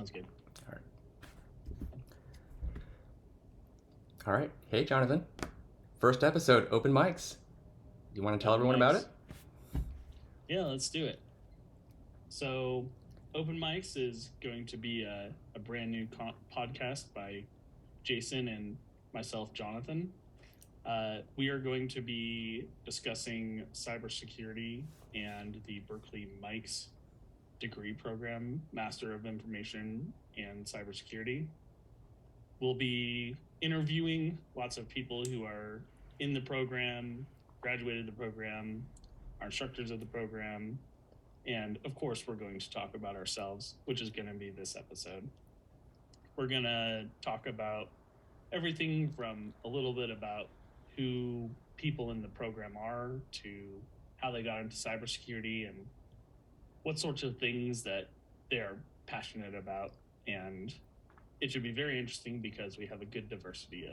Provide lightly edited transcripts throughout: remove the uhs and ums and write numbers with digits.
Sounds good. All right. All right. Hey, Jonathan. First episode, OpenMICS. You want to tell everyone about it? Yeah, let's do it. So, OpenMICS is going to be a brand new podcast by Jason and myself, Jonathan. We are going to be discussing cybersecurity and the Berkeley MICS degree program, Master of Information and Cybersecurity. We'll be interviewing lots of people who are in the program, graduated the program, our instructors of the program, and of course, we're going to talk about ourselves, which is going to be this episode. We're going to talk about everything from a little bit about who people in the program are to how they got into cybersecurity and what sorts of things that they're passionate about. And it should be very interesting because we have a good diversity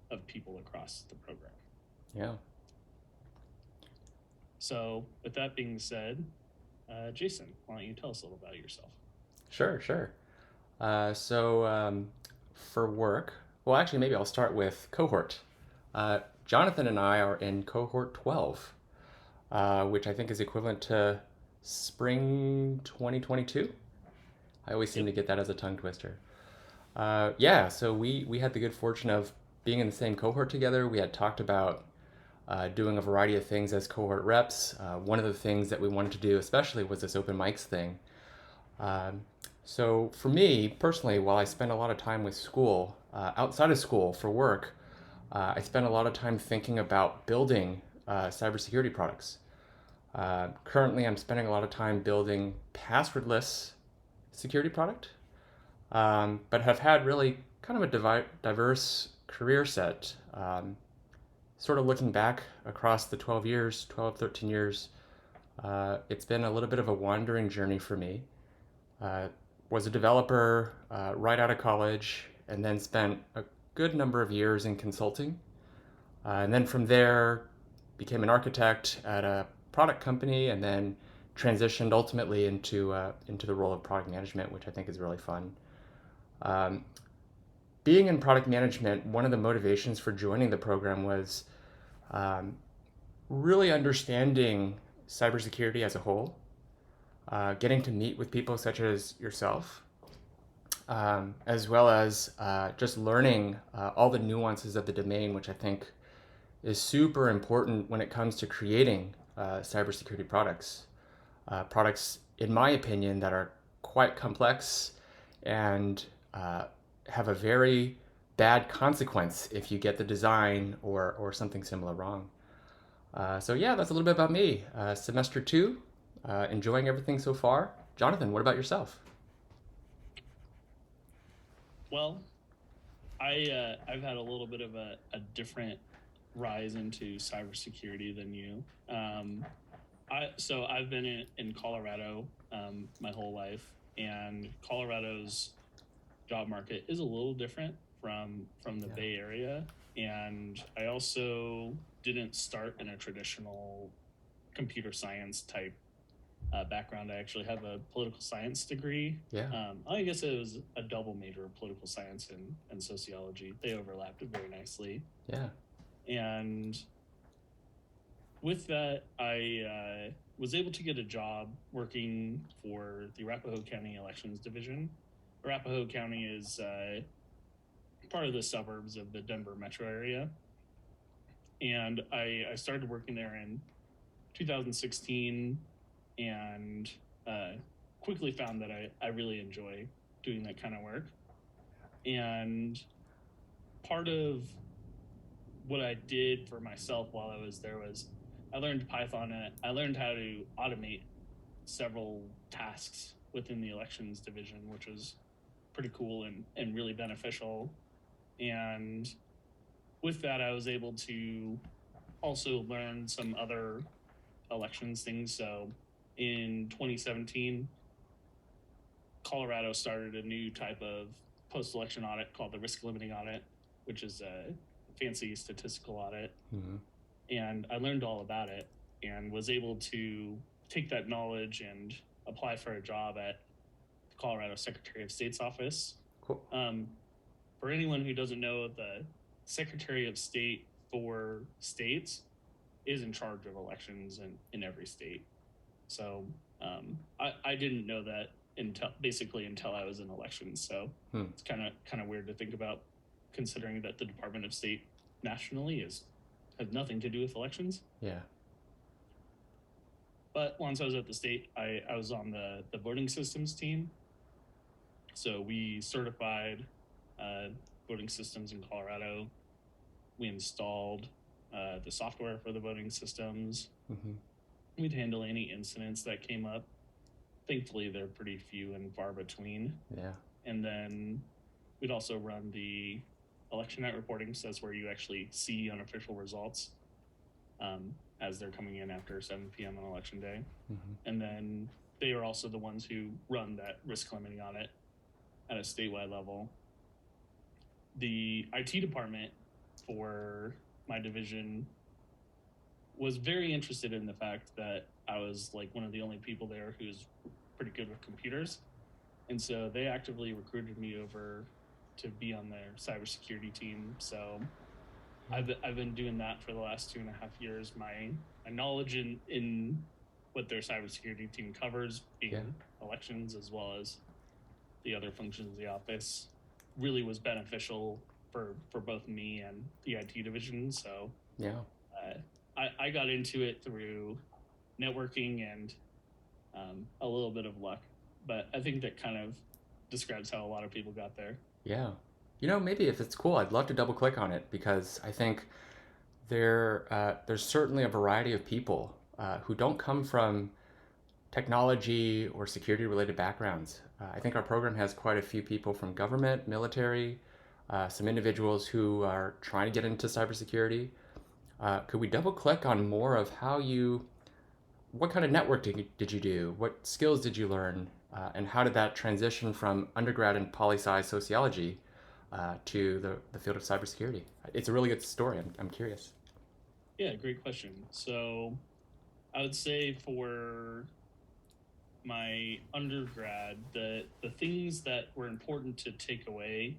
of people across the program. Yeah. So with that being said, Jason, why don't you tell us a little about yourself? Sure. For work, well, actually, maybe I'll start with cohort. Jonathan and I are in cohort 12, which I think is equivalent to spring 2022. I always seem to get that as a tongue twister. So we had the good fortune of being in the same cohort together. We had talked about doing a variety of things as cohort reps. One of the things that we wanted to do especially was this OpenMICS thing. So for me personally, while I spend a lot of time with school, outside of school for work, I spend a lot of time thinking about building cybersecurity products. Currently, I'm spending a lot of time building passwordless security product, but have had really kind of a diverse career set. Sort of looking back across the 13 years, it's been a little bit of a wandering journey for me. Was a developer right out of college and then spent a good number of years in consulting. And then from there, became an architect at a product company and then transitioned ultimately into the role of product management, which I think is really fun. Being in product management, one of the motivations for joining the program was really understanding cybersecurity as a whole, getting to meet with people such as yourself, as well as just learning all the nuances of the domain, which I think is super important when it comes to creating cybersecurity products. Products, in my opinion, that are quite complex and have a very bad consequence if you get the design or something similar wrong. That's a little bit about me. Semester 2, enjoying everything so far. Jonathan, what about yourself? Well, I've had a little bit of a different rise into cybersecurity than you. I've been in Colorado my whole life, and Colorado's job market is a little different from the Bay Area. And I also didn't start in a traditional computer science type background. I actually have a political science degree. I guess it was a double major of political science and sociology. They overlapped very nicely. Yeah. And with that, I was able to get a job working for the Arapahoe County Elections Division. Arapahoe County is part of the suburbs of the Denver metro area. And I started working there in 2016 and quickly found that I really enjoy doing that kind of work. And part of what I did for myself while I was there was I learned Python and I learned how to automate several tasks within the elections division, which was pretty cool and really beneficial. And with that, I was able to also learn some other elections things. So in 2017, Colorado started a new type of post-election audit called the risk limiting audit, which is a fancy statistical audit. Mm-hmm. And I learned all about it and was able to take that knowledge and apply for a job at Colorado Secretary of State's office. Cool. For anyone who doesn't know, the Secretary of State for states is in charge of elections in every state. So I didn't know that until I was in elections. So it's kind of weird to think about, considering that the Department of State nationally has nothing to do with elections. Yeah. But once I was at the state, I was on the voting systems team. So we certified voting systems in Colorado. We installed the software for the voting systems. Mm-hmm. We'd handle any incidents that came up. Thankfully, they're pretty few and far between. Yeah. And then we'd also run the election night reporting. So that's where you actually see unofficial results as they're coming in after 7 p.m. on election day. Mm-hmm. And then they are also the ones who run that risk limiting audit at a statewide level. The IT department for my division was very interested in the fact that I was like one of the only people there who's pretty good with computers. And so they actively recruited me over to be on their cybersecurity team. So I've been doing that for the last 2.5 years. My knowledge in what their cybersecurity team covers, being elections as well as the other functions of the office, really was beneficial for both me and the IT division. So I got into it through networking and a little bit of luck, but I think that kind of describes how a lot of people got there. Yeah. Maybe if it's cool, I'd love to double click on it, because I think there's certainly a variety of people who don't come from technology or security related backgrounds. I think our program has quite a few people from government, military, some individuals who are trying to get into cybersecurity. Could we double click on more of what kind of networking did you do? What skills did you learn? And how did that transition from undergrad in poli-sci sociology to the field of cybersecurity? It's a really good story. I'm curious. Yeah, great question. So I would say for my undergrad, the things that were important to take away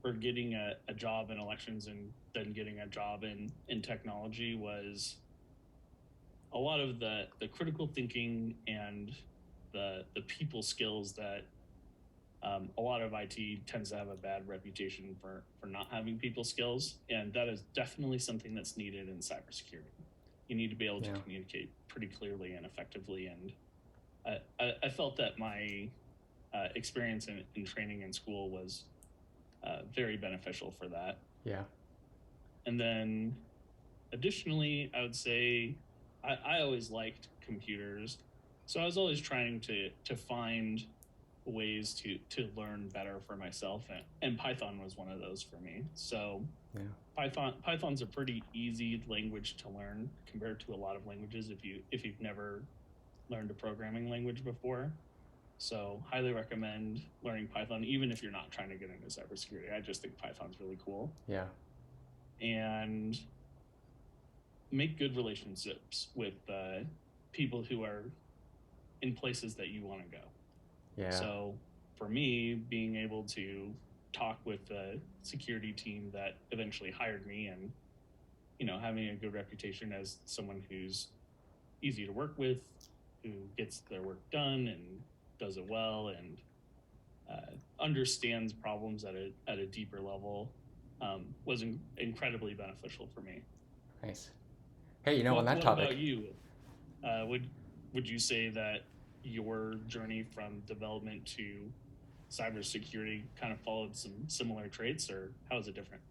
for getting a job in elections and then getting a job in technology was a lot of the critical thinking and the people skills that a lot of IT tends to have a bad reputation for not having people skills. And that is definitely something that's needed in cybersecurity. You need to be able to communicate pretty clearly and effectively. And I felt that my experience in training in school was very beneficial for that. Yeah. And then additionally, I would say I always liked computers. So I was always trying to find ways to learn better for myself. And Python was one of those for me. So Python's a pretty easy language to learn compared to a lot of languages if you've never learned a programming language before. So highly recommend learning Python, even if you're not trying to get into cybersecurity. I just think Python's really cool. Yeah. And make good relationships with people who are in places that you want to go. Yeah. So for me, being able to talk with the security team that eventually hired me and, having a good reputation as someone who's easy to work with, who gets their work done and does it well and understands problems at a deeper level was incredibly beneficial for me. Nice. Hey, on that topic. What about you? Would you say that your journey from development to cybersecurity kind of followed some similar traits, or how is it different?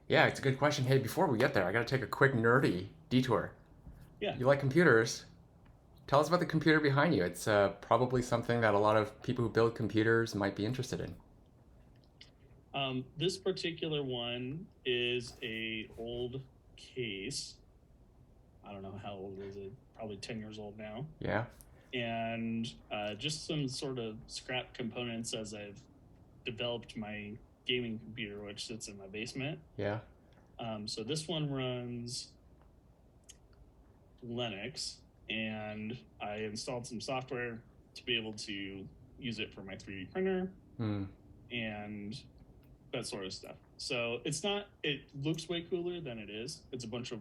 Yeah, it's a good question. Hey, before we get there, I got to take a quick nerdy detour. Yeah. You like computers? Tell us about the computer behind you. It's probably something that a lot of people who build computers might be interested in. This particular one is a old case. I don't know how old is it. Probably 10 years old now. Yeah. And just some sort of scrap components as I've developed my gaming computer, which sits in my basement. Yeah. So this one runs Linux, and I installed some software to be able to, use it for my 3D printer and that sort of stuff. So it looks way cooler than it is. It's a bunch of,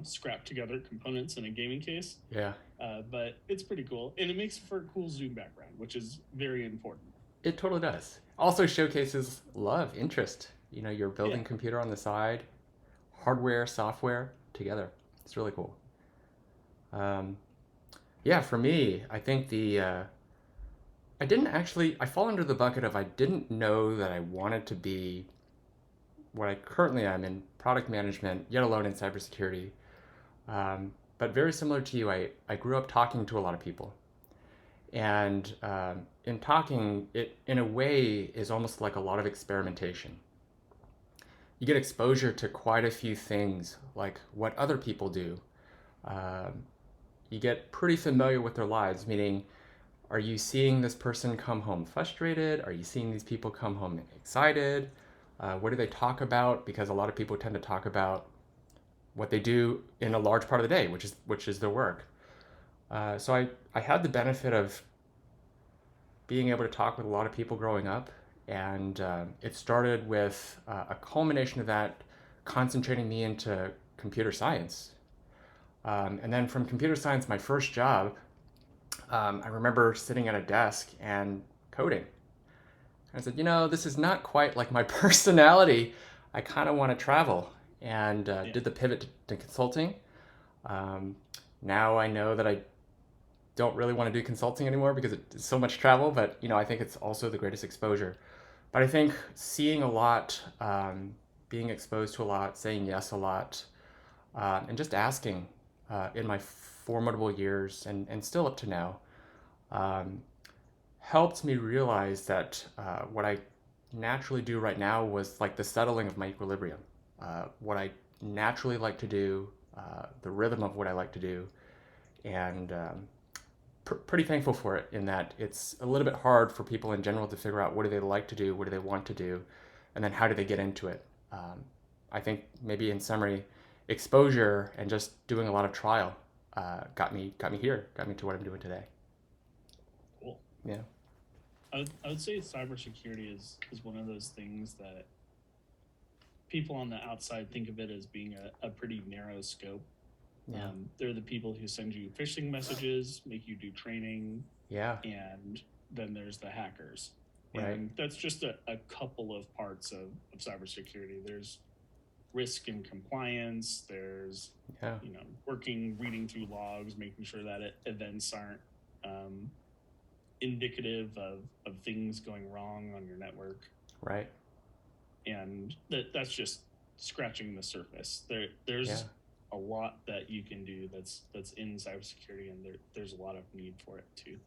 scrapped together components in a gaming case. Yeah. But it's pretty cool. And it makes for a cool Zoom background, which is very important. It totally does. Also showcases love, interest. You're building computer on the side, hardware, software together. It's really cool. For me, I think I fall under the bucket of I didn't know that I wanted to be what I currently am in product management, yet alone in cybersecurity. But very similar to you, I grew up talking to a lot of people. And in talking, it in a way is almost like a lot of experimentation. You get exposure to quite a few things, like what other people do. You get pretty familiar with their lives, meaning, are you seeing this person come home frustrated? Are you seeing these people come home excited? What do they talk about? Because a lot of people tend to talk about what they do in a large part of the day, which is their work. So I had the benefit of being able to talk with a lot of people growing up, and it started with a culmination of that concentrating me into computer science. And then from computer science, my first job, I remember sitting at a desk and coding. I said, this is not quite like my personality. I kind of want to travel, and did the pivot to consulting. Now I know that I don't really want to do consulting anymore because it's so much travel, but I think it's also the greatest exposure. But I think seeing a lot, being exposed to a lot, saying yes a lot, and just asking in my formidable years and still up to now, helped me realize that what I naturally do right now was like the settling of my equilibrium. What I naturally like to do, the rhythm of what I like to do, and pretty thankful for it in that it's a little bit hard for people in general to figure out what do they like to do, what do they want to do, and then how do they get into it. I think maybe in summary, exposure and just doing a lot of trial got me here, got me to what I'm doing today. Cool. Yeah. I would say cybersecurity is one of those things that people on the outside think of it as being a pretty narrow scope. Yeah. They're the people who send you phishing messages, make you do training. Yeah. And then there's the hackers. Right. And that's just a couple of parts of cybersecurity. There's risk and compliance. There's, reading through logs, making sure that events aren't indicative of things going wrong on your network. Right. And that's just scratching the surface. There's a lot that you can do that's in cybersecurity, and there's a lot of need for it too.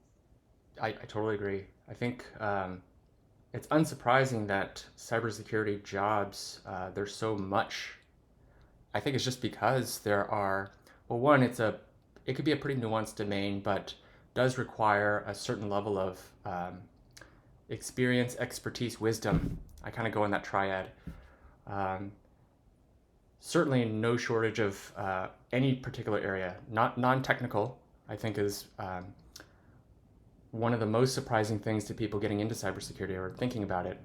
I totally agree. I think it's unsurprising that cybersecurity jobs, there's so much. I think it's just because there are, well, one, it could be a pretty nuanced domain, but does require a certain level of experience, expertise, wisdom. I kind of go in that triad. Certainly no shortage of any particular area, not non-technical, I think is one of the most surprising things to people getting into cybersecurity or thinking about it.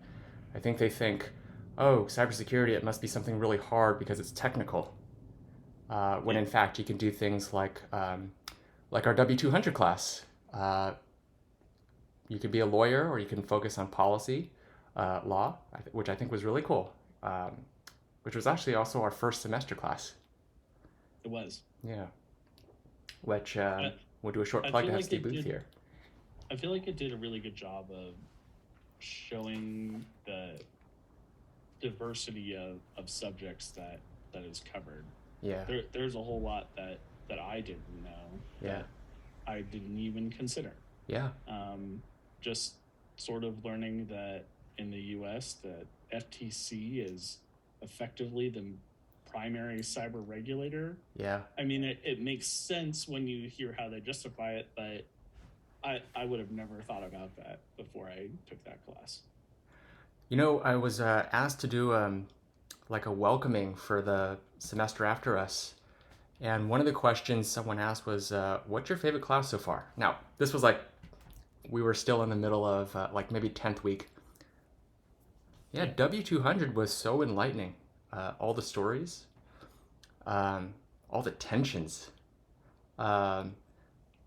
I think they think, oh, cybersecurity, it must be something really hard because it's technical. When in fact you can do things like our W200 class. You could be a lawyer, or you can focus on policy, law, which I think was really cool. Which was actually also our first semester class. It was. Yeah. Which we'll do a short plug to have Steve Booth here. I feel like it did a really good job of showing the diversity of subjects that is covered. Yeah. There's a whole lot that I didn't know. Yeah. That I didn't even consider. Yeah. Just sort of learning that in the U.S. the FTC is effectively the primary cyber regulator. Yeah. I mean, it makes sense when you hear how they justify it, but I would have never thought about that before I took that class. I was asked to do like a welcoming for the semester after us. And one of the questions someone asked was, what's your favorite class so far? Now, this was like we were still in the middle of like maybe 10th week. Yeah, Yeah. W200 was so enlightening. All the stories, all the tensions, um,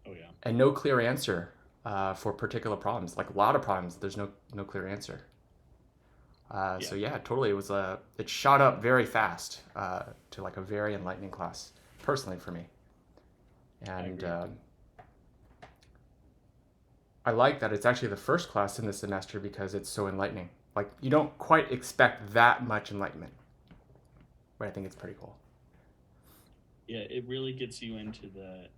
Oh yeah. and no clear answer for particular problems. Like a lot of problems, there's no clear answer. Yeah. So yeah, totally. It shot up very fast to like a very enlightening class, personally for me. I And agree. I like that it's actually the first class in the semester because it's so enlightening. Like you don't quite expect that much enlightenment, but I think it's pretty cool. Yeah, it really gets you into the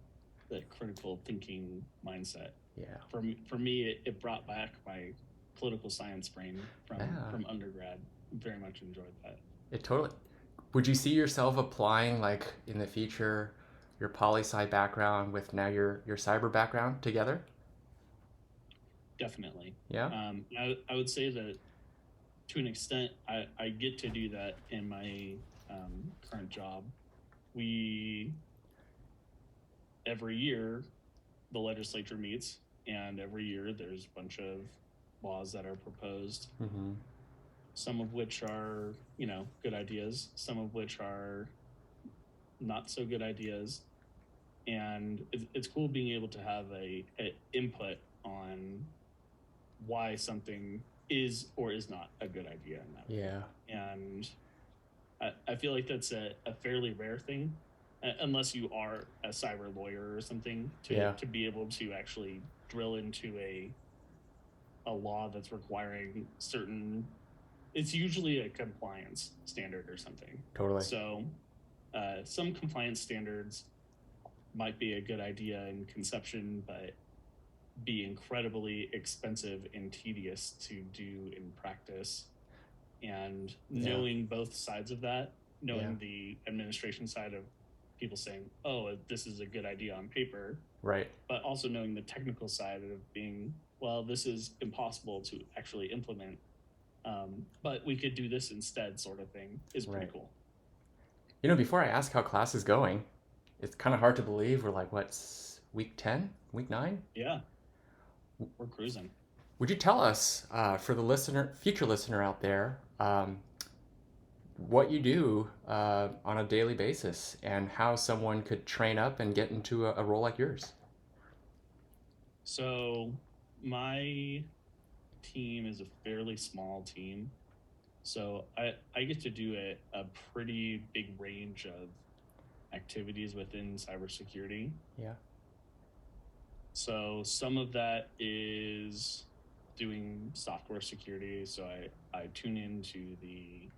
critical thinking mindset. Yeah. For me, it brought back my political science brain Yeah. from undergrad. Very much enjoyed that. It totally. Would you see yourself applying like in the future your poli sci background with now your cyber background together? Definitely. Yeah. I would say that to an extent, I get to do that in my current job. We every year the legislature meets, and every year there's a bunch of laws that are proposed. Mm-hmm. Some of which are good ideas, some of which are not so good ideas, and it's cool being able to have a input on why something is or is not a good idea in that way. Yeah. And I feel like that's a fairly rare thing, unless you are a cyber lawyer or something, Yeah. to be able to actually drill into a law that's requiring certain. It's usually a compliance standard or something. Totally. So some compliance standards might be a good idea in conception, but be incredibly expensive and tedious to do in practice. And knowing both sides of that, knowing the administration side of people saying, oh, this is a good idea on paper, Right. but also knowing the technical side of being, well, this is impossible to actually implement, but we could do this instead, sort of thing, is pretty Right. cool. You know, before I ask how class is going, it's kind of hard to believe we're like, what's week 10? Week 9? Yeah, we're cruising. Would you tell us, for the future listener out there, what you do on a daily basis and how someone could train up and get into a role like yours? So my team is a fairly small team. So I get to do a pretty big range of activities within cybersecurity. Yeah. So some of that is doing software security. So I tune into the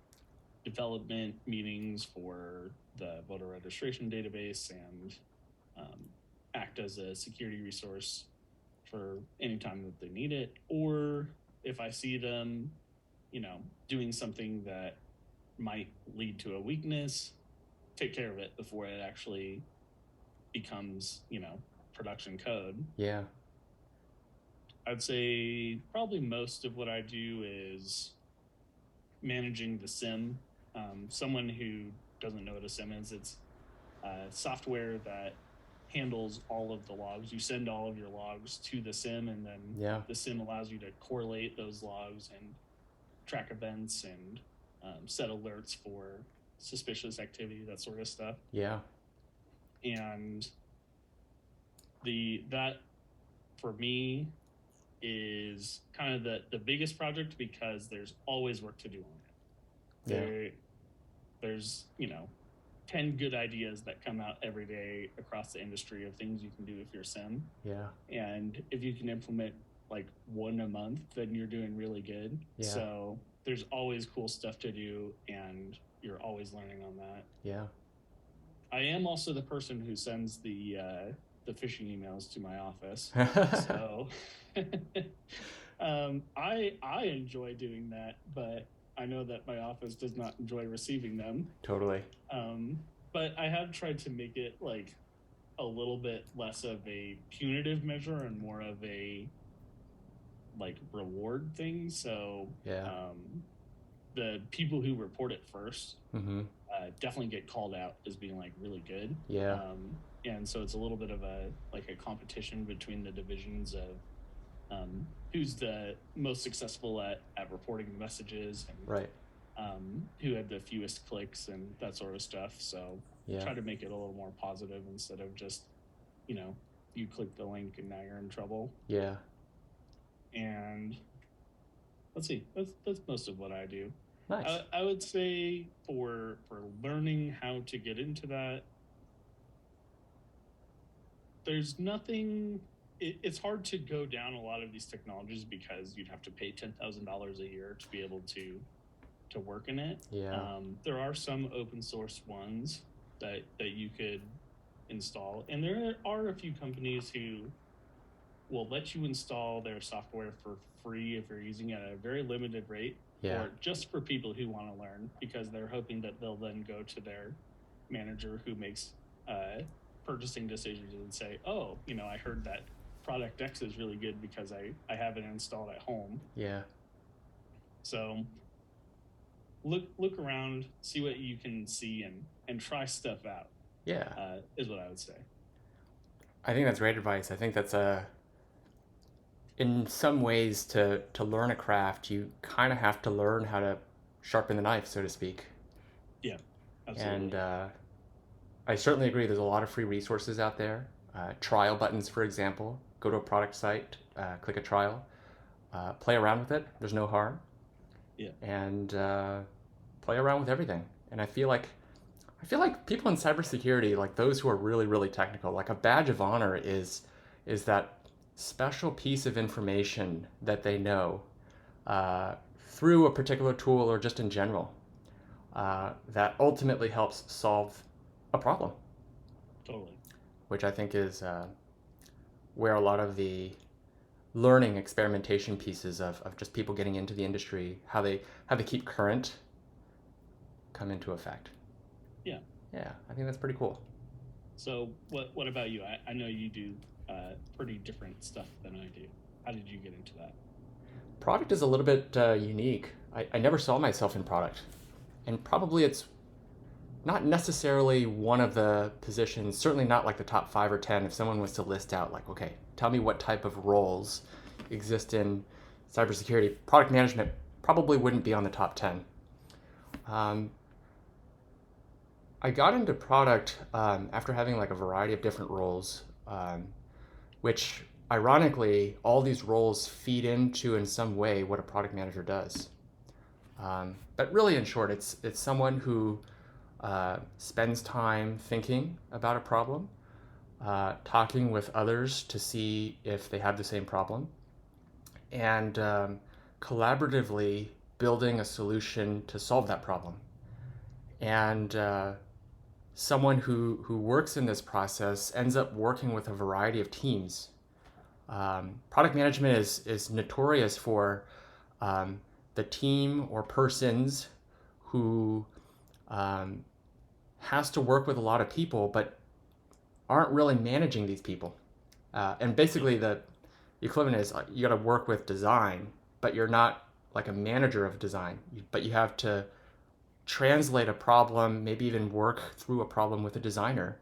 development meetings for the voter registration database and act as a security resource for any time that they need it. Or if I see them, doing something that might lead to a weakness, take care of it before it actually becomes, production code. Yeah. I'd say probably most of what I do is managing the SIM. Someone who doesn't know what a SIM is, it's software that handles all of the logs. You send all of your logs to the SIM, and then the SIM allows you to correlate those logs and track events and set alerts for suspicious activity, that sort of stuff. Yeah. And that for me is kind of the biggest project, because there's always work to do on it. There's 10 good ideas that come out every day across the industry of things you can do if you're sim. Yeah. And if you can implement like one a month, then you're doing really good. Yeah. So there's always cool stuff to do, and you're always learning on that. Yeah. I am also the person who sends the phishing emails to my office. So I enjoy doing that, but I know that my office does not enjoy receiving them. Totally. But I have tried to make it like a little bit less of a punitive measure and more of a like reward thing. So the people who report it first definitely get called out as being like really good. Yeah. And so it's a little bit of a competition between the divisions of who's the most successful at reporting messages and Right. who had the fewest clicks and that sort of stuff. So Yeah. try to make it a little more positive instead of just, you click the link and now you're in trouble. Yeah. And let's see, that's most of what I do. Nice. I would say for learning how to get into that, there's nothing. It's hard to go down a lot of these technologies because you'd have to pay $10,000 a year to be able to work in it. Yeah. There are some open source ones that you could install, and there are a few companies who will let you install their software for free if you're using it at a very limited rate, Yeah. or just for people who want to learn, because they're hoping that they'll then go to their manager who makes purchasing decisions and say, oh, I heard that product X is really good because I have it installed at home. Yeah. So look around, see what you can see, and try stuff out. Yeah. Is what I would say. I think that's great advice. I think that's in some ways to learn a craft, you kind of have to learn how to sharpen the knife, so to speak. Yeah, absolutely. And I certainly agree. There's a lot of free resources out there. Trial buttons, for example. Go to a product site, click a trial, play around with it. There's no harm. Yeah. And play around with everything. And I feel like people in cybersecurity, like those who are really, really technical, like a badge of honor is that special piece of information that they know through a particular tool or just in general that ultimately helps solve a problem. Totally. Which I think is where a lot of the learning experimentation pieces of just people getting into the industry, how they keep current, come into effect. Yeah. Yeah, I think that's pretty cool. So what about you? I know you do pretty different stuff than I do. How did you get into that? Product is a little bit unique. I never saw myself in product. And probably it's not necessarily one of the positions, certainly not like the top 5 or 10. If someone was to list out, like, okay, tell me what type of roles exist in cybersecurity, product management probably wouldn't be on the top 10. I got into product after having like a variety of different roles, which ironically, all these roles feed into in some way what a product manager does. But really, in short, it's someone who spends time thinking about a problem, talking with others to see if they have the same problem, and collaboratively building a solution to solve that problem. And someone who works in this process ends up working with a variety of teams. Product management is notorious for the team or persons who has to work with a lot of people but aren't really managing these people. And basically the equivalent is you got to work with design, but you're not like a manager of design, but you have to translate a problem, maybe even work through a problem with a designer,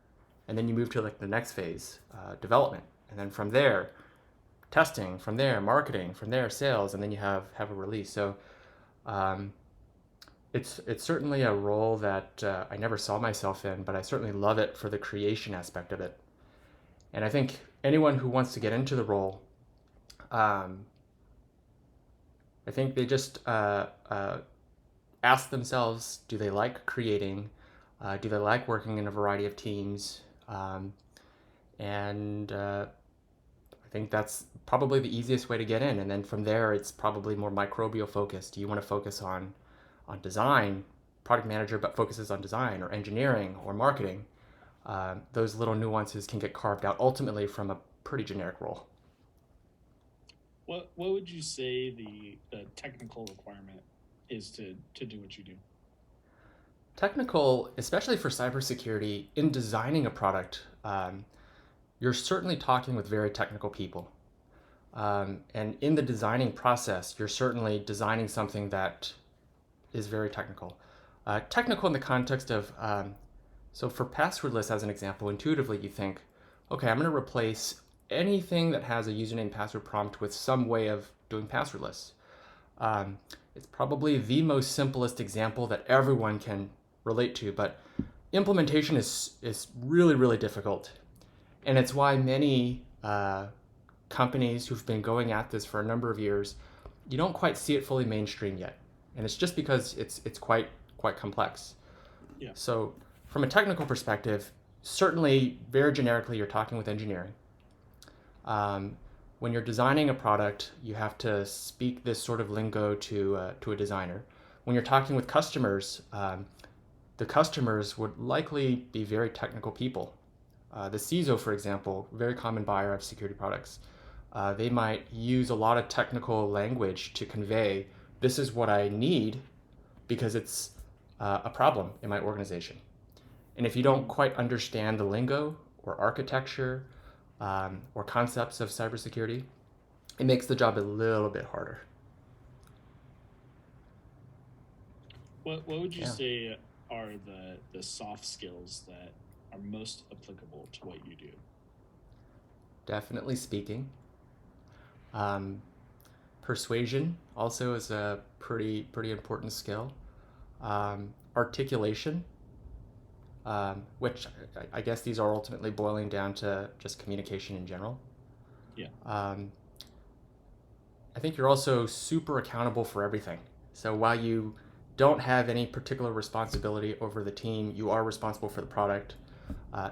and then you move to like the next phase, development, and then from there, testing, from there, marketing, from there, sales, and then you have a release. So it's certainly a role that I never saw myself in, but I certainly love it for the creation aspect of it. And I think anyone who wants to get into the role, I think they just ask themselves, do they like creating? Do they like working in a variety of teams? And I think that's probably the easiest way to get in. And then from there, it's probably more microbial focused. Do you want to focus on design, product manager, but focuses on design or engineering or marketing? Those little nuances can get carved out ultimately from a pretty generic role. What would you say the technical requirement is to do what you do? Technical, especially for cybersecurity, in designing a product, you're certainly talking with very technical people. And in the designing process, you're certainly designing something that is very technical. Technical in the context of, so for passwordless as an example, intuitively you think, okay, I'm going to replace anything that has a username password prompt with some way of doing passwordless. It's probably the most simplest example that everyone can relate to, but implementation is really, really difficult. And it's why many companies who've been going at this for a number of years, you don't quite see it fully mainstream yet. And it's just because it's quite complex. Yeah. So from a technical perspective, certainly very generically, you're talking with engineering. When you're designing a product, you have to speak this sort of lingo to a designer. When you're talking with customers, the customers would likely be very technical people. The CISO, for example, very common buyer of security products, they might use a lot of technical language to convey, this is what I need because it's a problem in my organization. And if you don't quite understand the lingo or architecture or concepts of cybersecurity, it makes the job a little bit harder. What would you say are the soft skills that are most applicable to what you do? Definitely speaking. Persuasion also is a pretty important skill. Articulation, which I guess these are ultimately boiling down to just communication in general. Yeah. I think you're also super accountable for everything. So while you don't have any particular responsibility over the team, you are responsible for the product.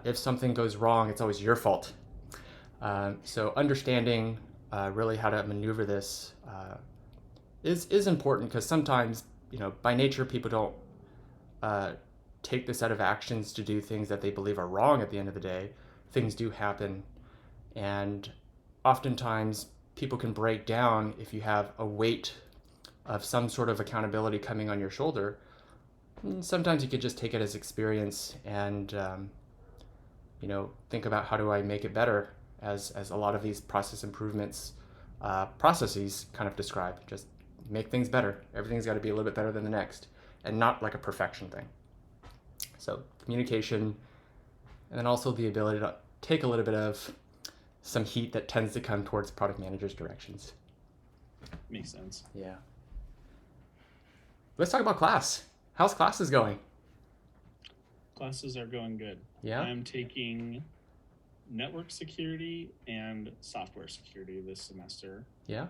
If something goes wrong, it's always your fault. So understanding really how to maneuver this is important, because sometimes, by nature, people don't take the set of actions to do things that they believe are wrong at the end of the day. Things do happen, and oftentimes people can break down if you have a weight of some sort of accountability coming on your shoulder. Sometimes you could just take it as experience and think about, how do I make it better, as a lot of these process improvements processes kind of describe. Just make things better. Everything's got to be a little bit better than the next, and not like a perfection thing. So communication, and then also the ability to take a little bit of some heat that tends to come towards product managers' directions. Makes sense. Yeah. Let's talk about class. How's classes going? Classes are going good. Yeah. I'm taking network security and software security this semester. Yeah.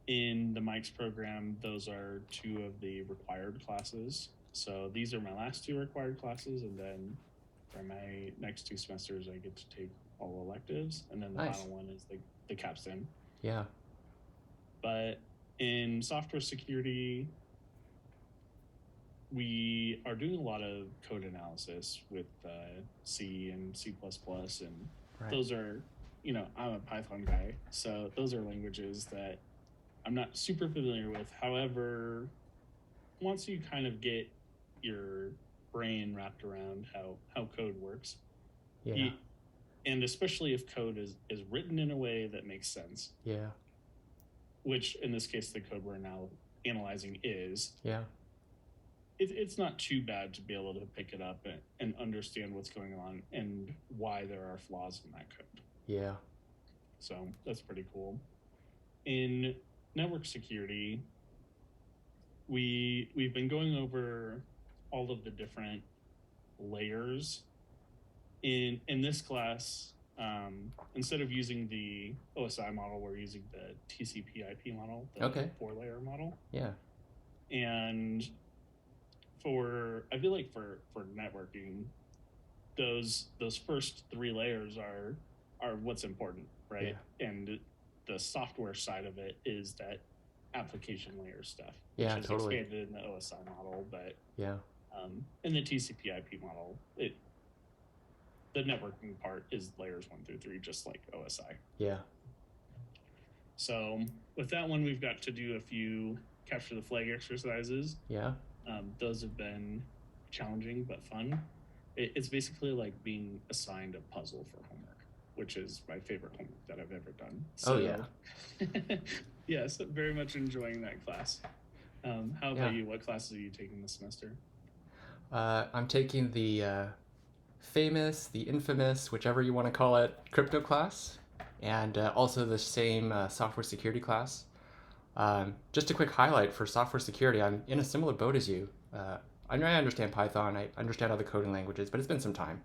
In the MICS program, those are two of the required classes. So these are my last two required classes, and then for my next 2 semesters, I get to take all electives, and then the Nice. final one is the capstone. Yeah. But in software security, we are doing a lot of code analysis with C and C++, and Right. those are, I'm a Python guy, so those are languages that I'm not super familiar with. However, once you kind of get your brain wrapped around how code works, Yeah. and especially if code is written in a way that makes sense, Yeah. which in this case the code we're now analyzing is, Yeah. it's not too bad to be able to pick it up and understand what's going on and why there are flaws in that code. Yeah. So that's pretty cool. In network security, we've been going over all of the different layers. In this class, instead of using the OSI model, we're using the TCP/IP model, the Okay. 4-layer model. Yeah. And I feel like for networking, those first 3 layers are what's important, right? Yeah. And the software side of it is that application layer stuff, Yeah, which is totally. expanded in the OSI model, but Yeah. in the TCP/IP model, the networking part is layers 1 through 3, just like OSI. Yeah. So with that one, we've got to do a few capture the flag exercises. Yeah. Those have been challenging but fun. It's basically like being assigned a puzzle for homework, which is my favorite homework that I've ever done. So, Oh, yeah. Yes, very much enjoying that class. How about you? What classes are you taking this semester? I'm taking the famous, the infamous, whichever you want to call it, crypto class, and also the same software security class. Just a quick highlight for software security, I'm in a similar boat as you. I understand Python, I understand other coding languages, but it's been some time.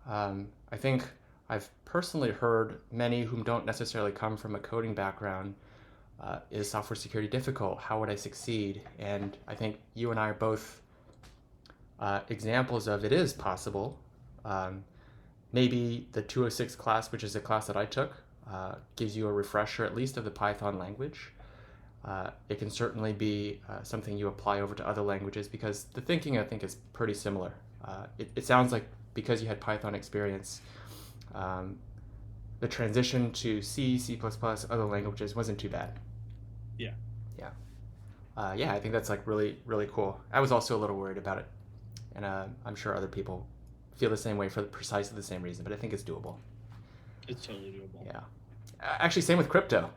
I think I've personally heard many whom don't necessarily come from a coding background, is software security difficult? How would I succeed? And I think you and I are both examples of it is possible. Maybe the 206 class, which is a class that I took, gives you a refresher at least of the Python language. It can certainly be something you apply over to other languages because the thinking, I think, is pretty similar. It sounds like because you had Python experience, the transition to C, C++, other languages wasn't too bad. Yeah. Yeah, I think that's like really, really cool. I was also a little worried about it. And I'm sure other people feel the same way for precisely the same reason, but I think it's doable. It's totally doable. Yeah. Actually, same with crypto.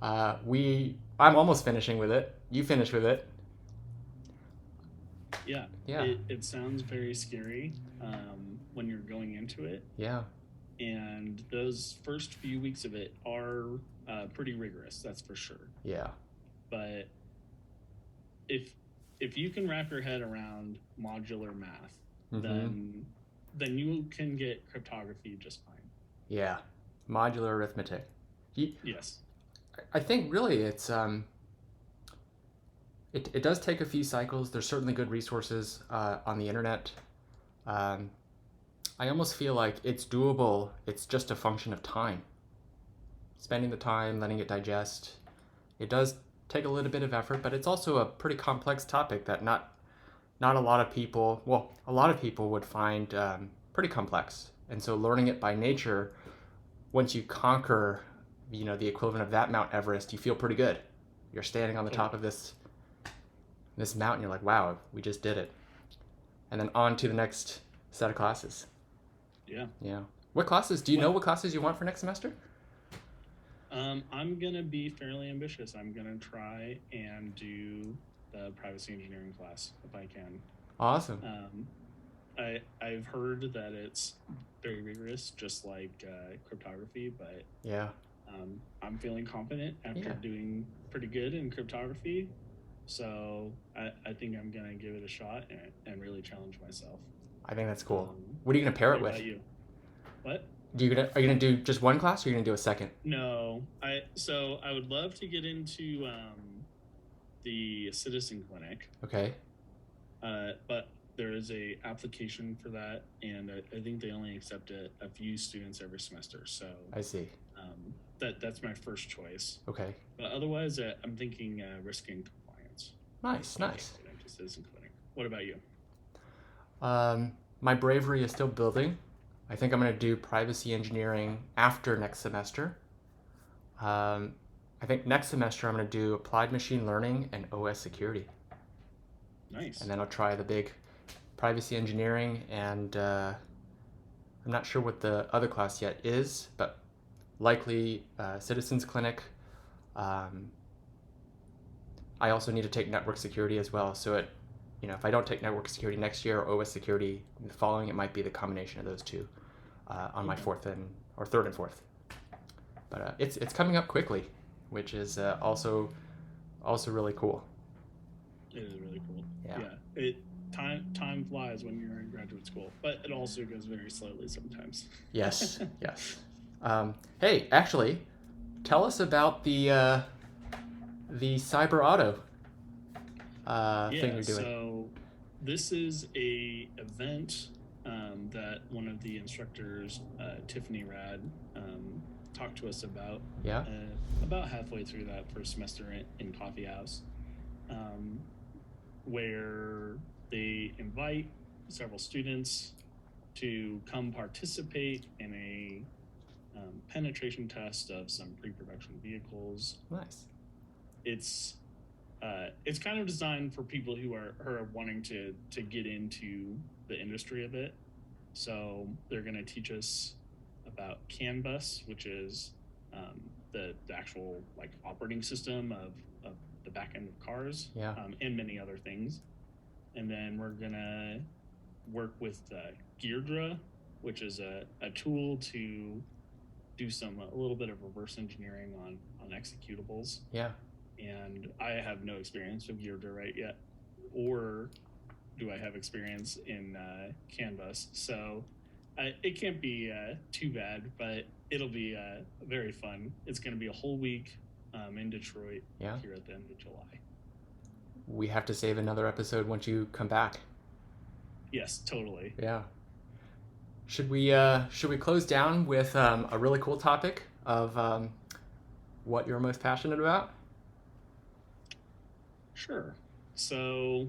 I'm almost finishing with it. You finish with it. Yeah. It sounds very scary when you're going into it. Yeah. And those first few weeks of it are pretty rigorous, that's for sure. Yeah. But if you can wrap your head around modular math, then you can get cryptography just fine. Yeah. Modular arithmetic. Yes. I think really it's it does take a few cycles. There's certainly good resources on the internet. I almost feel like it's doable. It's just a function of time. Spending the time, letting it digest. It does take a little bit of effort, but it's also a pretty complex topic that not a lot of people, well, a lot of people would find pretty complex. And so learning it by nature, once you conquer, the equivalent of that Mount Everest, you feel pretty good. You're standing on the top of this mountain. You're like, wow, we just did it. And then on to the next set of classes. Yeah. Yeah. What classes? Do you know what classes you want for next semester? I'm going to be fairly ambitious. I'm going to try and do the privacy engineering class if I can. Awesome. I've heard that it's very rigorous, just like cryptography, but yeah, I'm feeling confident after doing pretty good in cryptography. So I think I'm going to give it a shot and really challenge myself. I think that's cool. What are you going to pair it with? What about you? What? Are you going to do just one class or are you going to do a second? No. So I would love to get into the citizen clinic. Okay. But there is a application for that, and I think they only accept a few students every semester. So I see. That's my first choice. Okay. But otherwise, I'm thinking risk and compliance. Nice. Get into citizen clinic. What about you? My bravery is still building. I think I'm going to do privacy engineering after next semester. I think next semester I'm going to do applied machine learning and OS security. Nice. And then I'll try the big privacy engineering, and I'm not sure what the other class yet is, but likely citizens clinic. I also need to take network security as well. So if I don't take network security next year or OS security the following, it might be the combination of those two on my third and fourth. But it's coming up quickly, which is also really cool. It is really cool. Yeah. Time flies when you're in graduate school, but it also goes very slowly sometimes. Yes. Hey, actually, tell us about the cyber auto thing you're doing. So this is a event that one of the instructors, Tiffany Rad, talked to us about. Yeah. About halfway through that first semester in Coffee House, where they invite several students to come participate in a penetration test of some pre-production vehicles. Nice. It's kind of designed for people who are wanting to get into the industry a bit. So they're going to teach us about CAN bus, which is the actual operating system of the back end of cars, yeah. And many other things. And then we're gonna work with Geardra, which is a tool to do a little bit of reverse engineering on executables. Yeah. And I have no experience with Geardra right yet, or do I have experience in Canvas? So it can't be too bad, but it'll be very fun. It's going to be a whole week in Detroit here at the end of July. We have to save another episode once you come back. Yes, totally. Yeah. Should we close down with a really cool topic of what you're most passionate about? Sure. So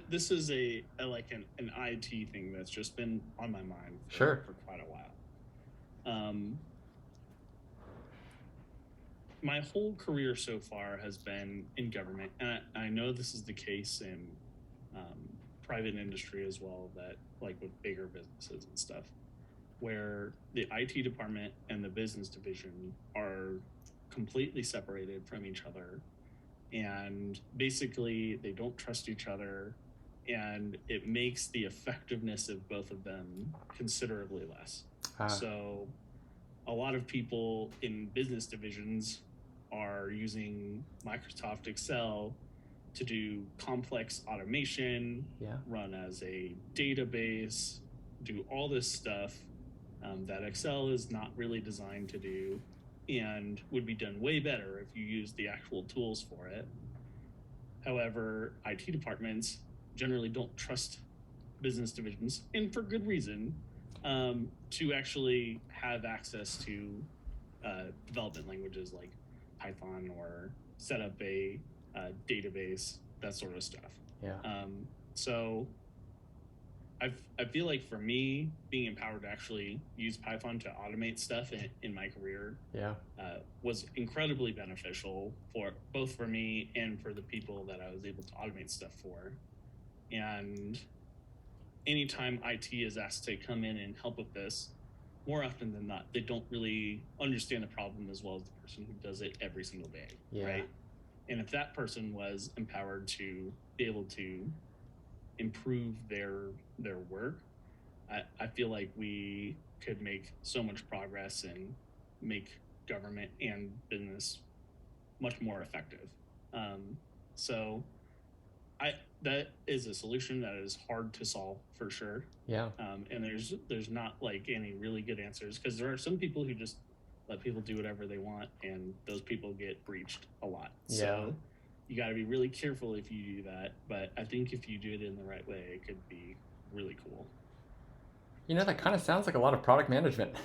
this is a like an IT thing that's just been on my mind for quite a while. My whole career so far has been in government, and I know this is the case in private industry as well, that like with bigger businesses and stuff, where the IT department and the business division are completely separated from each other, and basically they don't trust each other, and it makes the effectiveness of both of them considerably less. So a lot of people in business divisions are using Microsoft Excel to do complex automation, run as a database, do all this stuff that Excel is not really designed to do, and would be done way better if you use the actual tools for it. However, IT departments generally don't trust business divisions, and for good reason, to actually have access to development languages like Python, or set up a database, that sort of stuff. So I feel like for me, being empowered to actually use Python to automate stuff in my career was incredibly beneficial for both for me and for the people that I was able to automate stuff for. And anytime IT is asked to come in and help with this, more often than not, they don't really understand the problem as well as the person who does it every single day, right? And if that person was empowered to be able to improve their work, I feel like we could make so much progress and make government and business much more effective. So that is a solution that is hard to solve for sure. And there's not like any really good answers, because there are some people who just let people do whatever they want, and those people get breached a lot. So you got to be really careful if you do that. But I think if you do it in the right way, it could be really cool. That kind of sounds like a lot of product management.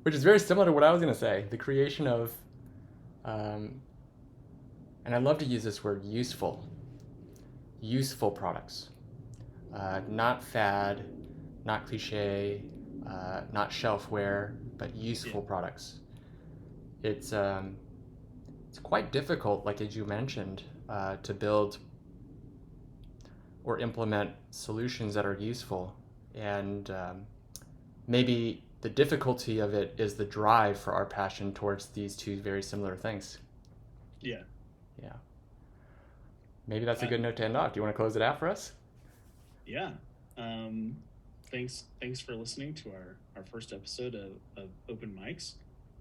Which is very similar to what I was going to say. The creation of, and I love to use this word, useful products. Not fad, not cliche, not shelfware, but useful products. It's quite difficult, like as you mentioned, to build or implement solutions that are useful. And maybe the difficulty of it is the drive for our passion towards these two very similar things. Yeah. Maybe that's a good note to end off. Do you want to close it out for us? Yeah. Thanks for listening to our first episode of OpenMICS.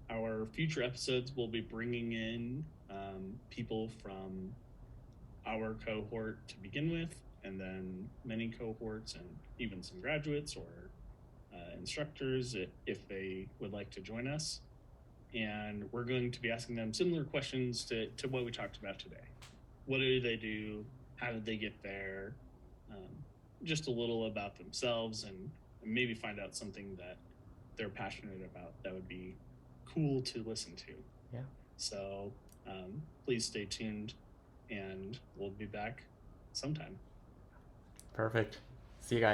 Our future episodes will be bringing in people from our cohort to begin with, and then many cohorts, and even some graduates or instructors if they would like to join us. And we're going to be asking them similar questions to what we talked about today. What do they do? How did they get there? Just a little about themselves, and maybe find out something that they're passionate about that would be cool to listen to. So please stay tuned, and we'll be back sometime. Perfect. See you guys.